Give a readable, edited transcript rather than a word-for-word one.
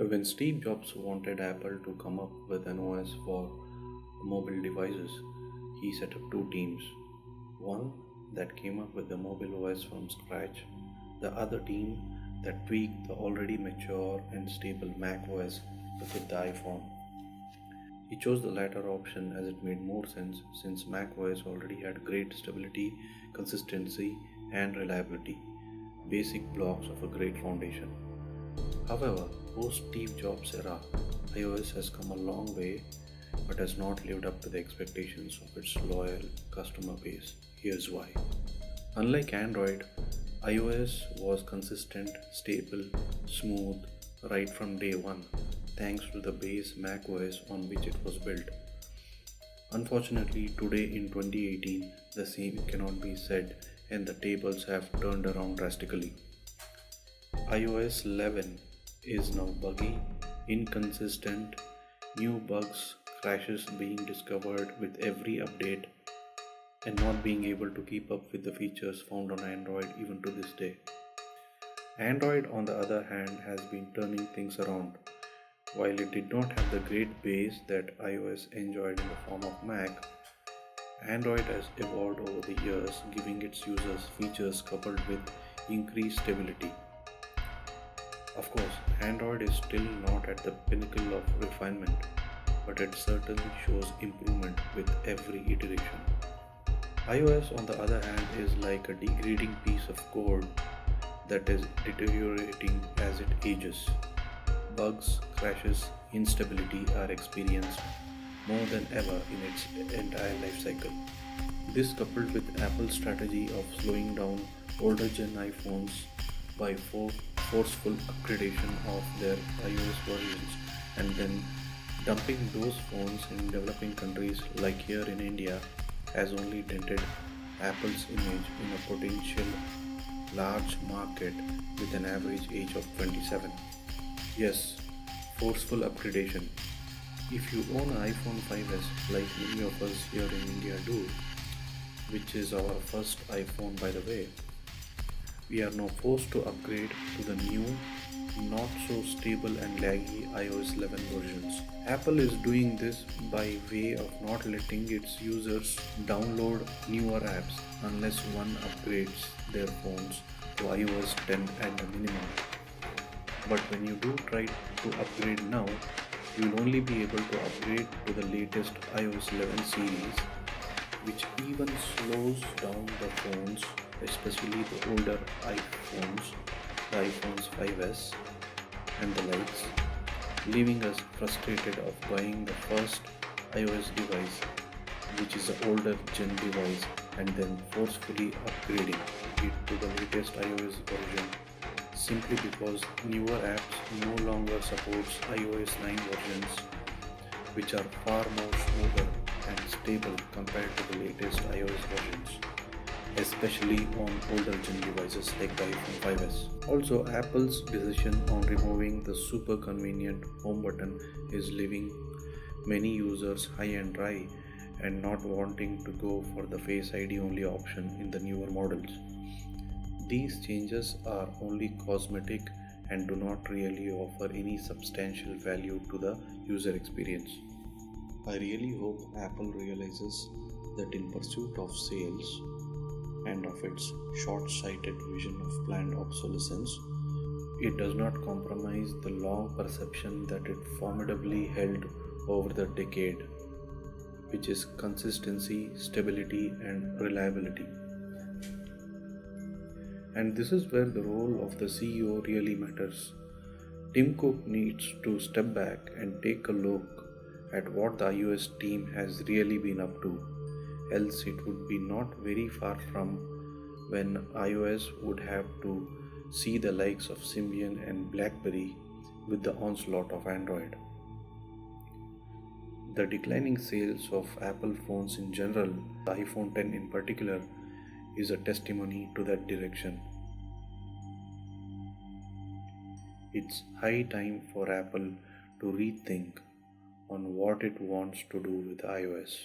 When Steve Jobs wanted Apple to come up with an OS for mobile devices, he set up two teams. One that came up with the mobile OS from scratch, the other team that tweaked the already mature and stable Mac OS to fit the iPhone. He chose the latter option as it made more sense since Mac OS already had great stability, consistency, and reliability, basic blocks of a great foundation. However, post Steve Jobs era, iOS has come a long way but has not lived up to the expectations of its loyal customer base. Here's why. Unlike Android, iOS was consistent, stable, smooth right from day one, thanks to the base macOS on which it was built. Unfortunately, today in 2018, the same cannot be said and the tables have turned around drastically. iOS 11 is now buggy, inconsistent, new bugs, crashes being discovered with every update, and not being able to keep up with the features found on Android even to this day. Android, on the other hand, has been turning things around. While it did not have the great base that iOS enjoyed in the form of Mac, Android has evolved over the years, giving its users features coupled with increased stability. Of course, Android is still not at the pinnacle of refinement, but it certainly shows improvement with every iteration. iOS, on the other hand, is like a degrading piece of code that is deteriorating as it ages. Bugs, crashes, instability are experienced more than ever in its entire life cycle. This, coupled with Apple's strategy of slowing down older gen iPhones by forceful upgradation of their iOS versions and then dumping those phones in developing countries like here in India, has only dented Apple's image in a potential large market with an average age of 27. Yes, forceful upgradation. If you own an iPhone 5s like many of us here in India do, which is our first iPhone by the way, we are now forced to upgrade to the new, not so stable and laggy iOS 11 versions. Apple is doing this by way of not letting its users download newer apps unless one upgrades their phones to iOS 10 at the minimum. But when you do try to upgrade now, you will only be able to upgrade to the latest iOS 11 series, which even slows down the phones, especially the older iPhones, the iPhones 5s and the likes, leaving us frustrated of buying the first iOS device, which is an older gen device, and then forcefully upgrading it to the latest iOS version simply because newer apps no longer supports iOS 9 versions, which are far more smoother and stable compared to the latest iOS versions, especially on older gen devices like the iPhone 5s. Also, Apple's decision on removing the super convenient home button is leaving many users high and dry and not wanting to go for the Face ID only option in the newer models. These changes are only cosmetic and do not really offer any substantial value to the user experience. I really hope Apple realizes that in pursuit of sales and of its short sighted vision of planned obsolescence, it does not compromise the long perception that it formidably held over the decade, which is consistency, stability, and reliability. And this is where the role of the CEO really matters. Tim Cook needs to step back and take a look at what the iOS team has really been up to, else it would be not very far from when iOS would have to see the likes of Symbian and BlackBerry with the onslaught of Android. The declining sales of Apple phones in general, the iPhone 10 in particular, is a testimony to that direction. It's high time for Apple to rethink on what it wants to do with iOS.